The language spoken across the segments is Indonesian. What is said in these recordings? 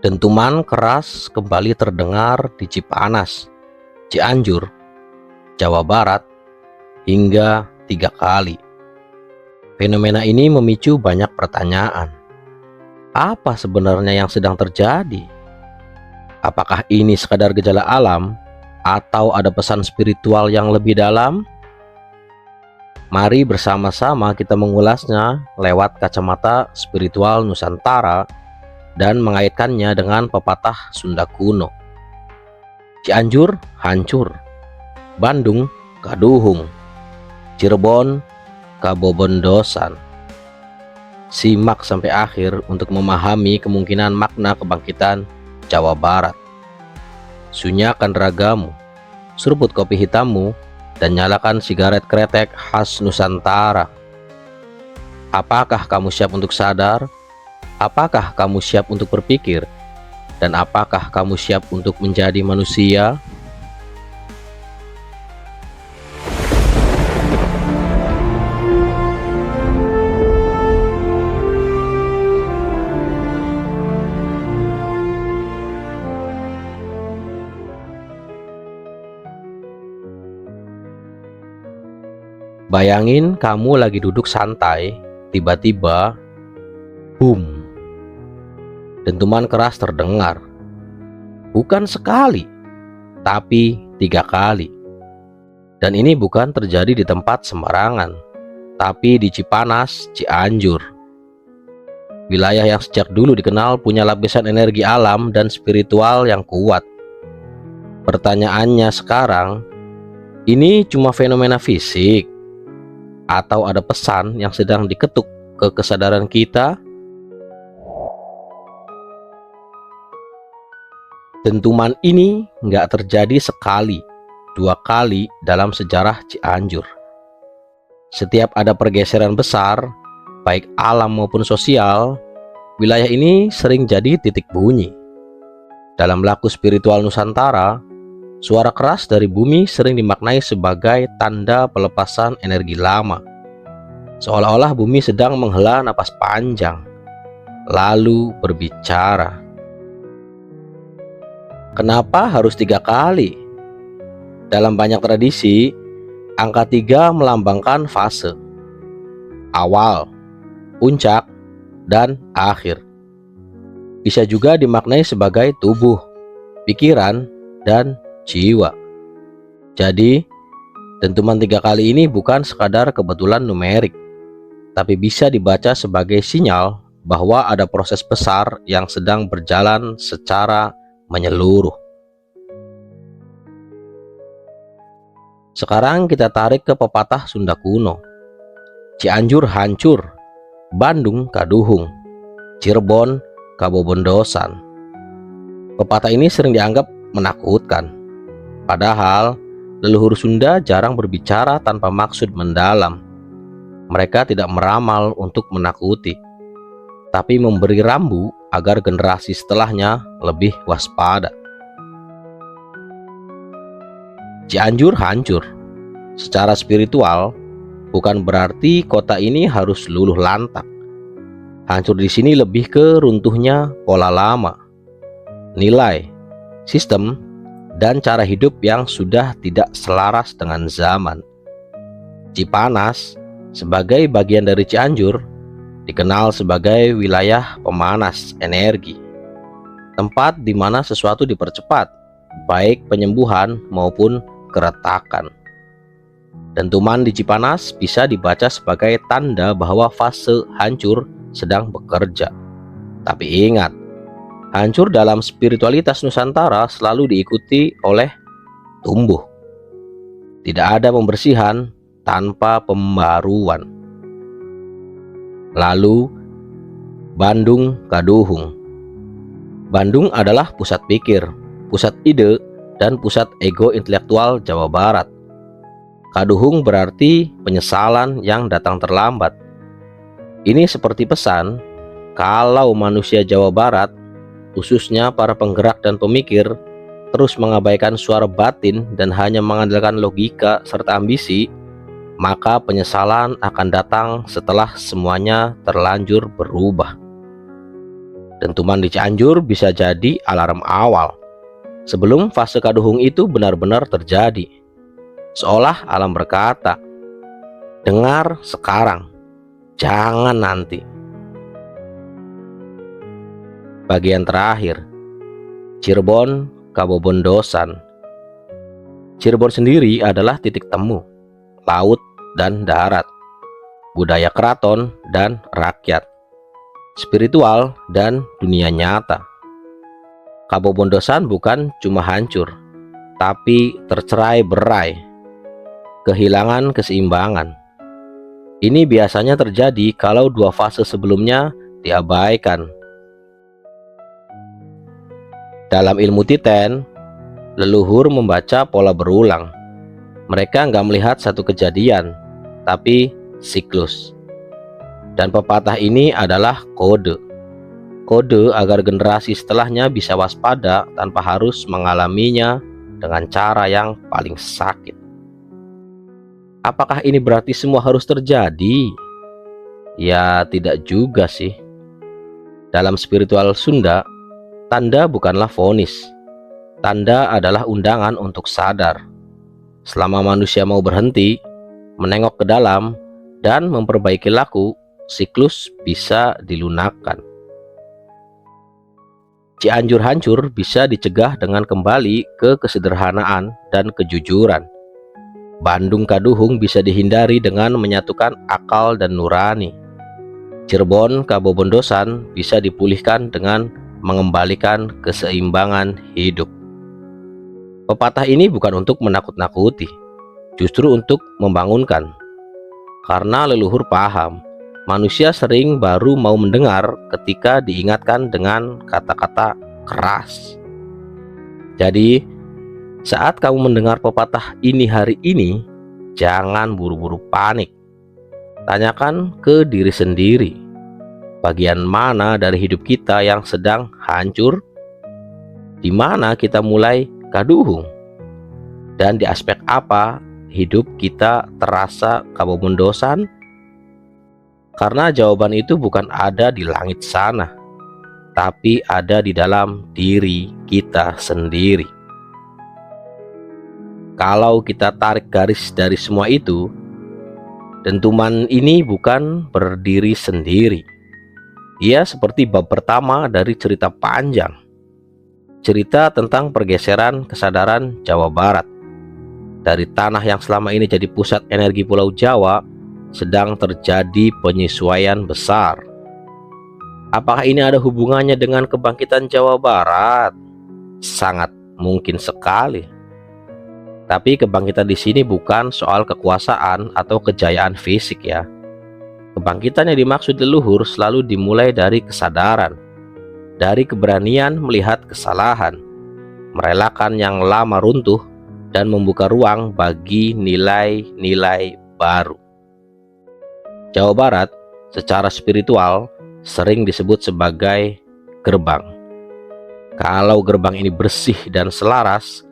Dentuman keras kembali terdengar di Cipanas, Cianjur, Jawa Barat hingga 3 kali. Fenomena ini memicu banyak pertanyaan. Apa sebenarnya yang sedang terjadi? Apakah ini sekadar gejala alam atau ada pesan spiritual yang lebih dalam? Mari bersama-sama kita mengulasnya lewat kacamata spiritual Nusantara dan mengaitkannya dengan pepatah Sunda kuno. Cianjur hancur, Bandung kaduhung, Cirebon kabobondosan. Simak sampai akhir untuk memahami kemungkinan makna kebangkitan Jawa Barat. Sunyakan ragamu, seruput kopi hitammu, dan nyalakan sigaret kretek khas Nusantara. Apakah kamu siap untuk sadar? Apakah kamu siap untuk berpikir? Dan apakah kamu siap untuk menjadi manusia? Bayangin kamu lagi duduk santai, tiba-tiba boom. Dentuman keras terdengar, bukan sekali, tapi 3 kali. Dan ini bukan terjadi di tempat sembarangan, tapi di Cipanas, Cianjur. Wilayah yang sejak dulu dikenal punya lapisan energi alam dan spiritual yang kuat. Pertanyaannya sekarang, ini cuma fenomena fisik? Atau ada pesan yang sedang diketuk ke kesadaran kita? Dentuman ini nggak terjadi sekali, 2 kali dalam sejarah Cianjur. Setiap ada pergeseran besar, baik alam maupun sosial, wilayah ini sering jadi titik bunyi. Dalam laku spiritual Nusantara, suara keras dari bumi sering dimaknai sebagai tanda pelepasan energi lama. Seolah-olah bumi sedang menghela napas panjang, lalu berbicara. Kenapa harus 3 kali? Dalam banyak tradisi, angka 3 melambangkan fase, awal, puncak, dan akhir. Bisa juga dimaknai sebagai tubuh, pikiran, dan jiwa. Jadi, dentuman 3 kali ini bukan sekadar kebetulan numerik, tapi bisa dibaca sebagai sinyal bahwa ada proses besar yang sedang berjalan secara menyeluruh. Sekarang kita tarik ke pepatah Sunda kuno. Cianjur hancur, Bandung kaduhung, Cirebon kabobondosan. Pepatah ini sering dianggap menakutkan. Padahal leluhur Sunda jarang berbicara tanpa maksud mendalam. Mereka tidak meramal untuk menakuti, tapi memberi rambu agar generasi setelahnya lebih waspada. Cianjur hancur. Secara spiritual, bukan berarti kota ini harus luluh lantak. Hancur di sini lebih ke runtuhnya pola lama, nilai, sistem, dan cara hidup yang sudah tidak selaras dengan zaman. Cipanas, sebagai bagian dari Cianjur, dikenal sebagai wilayah pemanas energi, tempat di mana sesuatu dipercepat, baik penyembuhan maupun keretakan. Dentuman di Cipanas bisa dibaca sebagai tanda bahwa fase hancur sedang bekerja. Tapi ingat, hancur dalam spiritualitas Nusantara selalu diikuti oleh tumbuh. Tidak ada pembersihan tanpa pembaruan. Lalu, Bandung kaduhung. Bandung adalah pusat pikir, pusat ide, dan pusat ego intelektual Jawa Barat. Kaduhung berarti penyesalan yang datang terlambat. Ini seperti pesan, kalau manusia Jawa Barat, khususnya para penggerak dan pemikir, terus mengabaikan suara batin dan hanya mengandalkan logika serta ambisi, maka penyesalan akan datang setelah semuanya terlanjur berubah. Dentuman di Cianjur bisa jadi alarm awal sebelum fase kaduhung itu benar-benar terjadi. Seolah alam berkata, dengar sekarang, jangan nanti. Bagian terakhir, Cirebon, Kabobondosan. Cirebon sendiri adalah titik temu, laut dan darat, budaya keraton dan rakyat, spiritual dan dunia nyata. Kabobondosan bukan cuma hancur, tapi tercerai-berai, kehilangan keseimbangan. Ini biasanya terjadi kalau dua fase sebelumnya diabaikan. Dalam ilmu Titen, leluhur membaca pola berulang. Mereka nggak melihat satu kejadian, tapi siklus. Dan pepatah ini adalah kode. Kode agar generasi setelahnya bisa waspada tanpa harus mengalaminya dengan cara yang paling sakit. Apakah ini berarti semua harus terjadi? Ya, tidak juga sih. Dalam spiritual Sunda, tanda bukanlah vonis. Tanda adalah undangan untuk sadar. Selama manusia mau berhenti, menengok ke dalam, dan memperbaiki laku, siklus bisa dilunakkan. Cianjur hancur bisa dicegah dengan kembali ke kesederhanaan dan kejujuran. Bandung kaduhung bisa dihindari dengan menyatukan akal dan nurani. Cirebon Kabobondosan bisa dipulihkan dengan mengembalikan keseimbangan hidup. Pepatah ini bukan untuk menakut-nakuti, justru untuk membangunkan. Karena leluhur paham, manusia sering baru mau mendengar ketika diingatkan dengan kata-kata keras. Jadi, saat kamu mendengar pepatah ini hari ini, jangan buru-buru panik. Tanyakan ke diri sendiri, bagian mana dari hidup kita yang sedang hancur? Di mana kita mulai kaduhung? Dan di aspek apa hidup kita terasa kabobondosan? Karena jawaban itu bukan ada di langit sana, tapi ada di dalam diri kita sendiri. Kalau kita tarik garis dari semua itu, dentuman ini bukan berdiri sendiri. Ia seperti bab pertama dari cerita panjang. Cerita tentang pergeseran kesadaran Jawa Barat. Dari tanah yang selama ini jadi pusat energi Pulau Jawa, sedang terjadi penyesuaian besar. Apakah ini ada hubungannya dengan kebangkitan Jawa Barat? Sangat mungkin sekali. Tapi kebangkitan di sini bukan soal kekuasaan atau kejayaan fisik ya. Kebangkitan yang dimaksud leluhur selalu dimulai dari kesadaran, dari keberanian melihat kesalahan, merelakan yang lama runtuh, dan membuka ruang bagi nilai-nilai baru. Jawa Barat secara spiritual sering disebut sebagai gerbang. Kalau gerbang ini bersih dan selaras,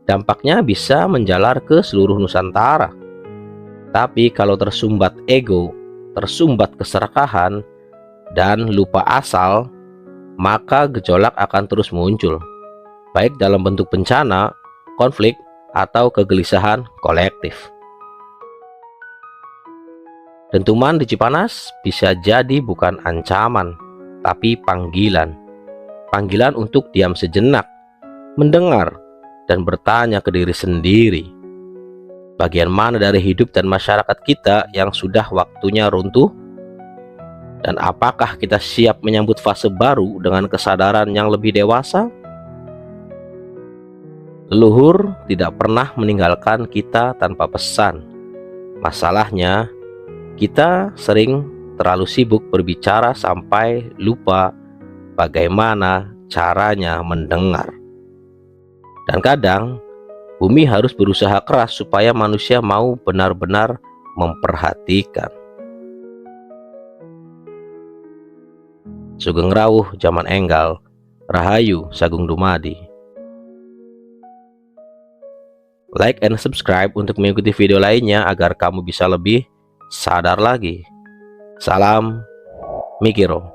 dampaknya bisa menjalar ke seluruh Nusantara. Tapi kalau tersumbat ego, tersumbat keserakahan, dan lupa asal, maka gejolak akan terus muncul, baik dalam bentuk bencana, konflik, atau kegelisahan kolektif. Dentuman di Cipanas bisa jadi bukan ancaman, tapi panggilan. Panggilan untuk diam sejenak, mendengar, dan bertanya ke diri sendiri. Bagian mana dari hidup dan masyarakat kita yang sudah waktunya runtuh? Dan apakah kita siap menyambut fase baru dengan kesadaran yang lebih dewasa? Leluhur tidak pernah meninggalkan kita tanpa pesan. Masalahnya, kita sering terlalu sibuk berbicara sampai lupa bagaimana caranya mendengar. Dan kadang, bumi harus berusaha keras supaya manusia mau benar-benar memperhatikan. Sugeng rawuh zaman enggal, rahayu sagung dumadi. Like and subscribe untuk mengikuti video lainnya agar kamu bisa lebih sadar lagi. Salam Mikiro.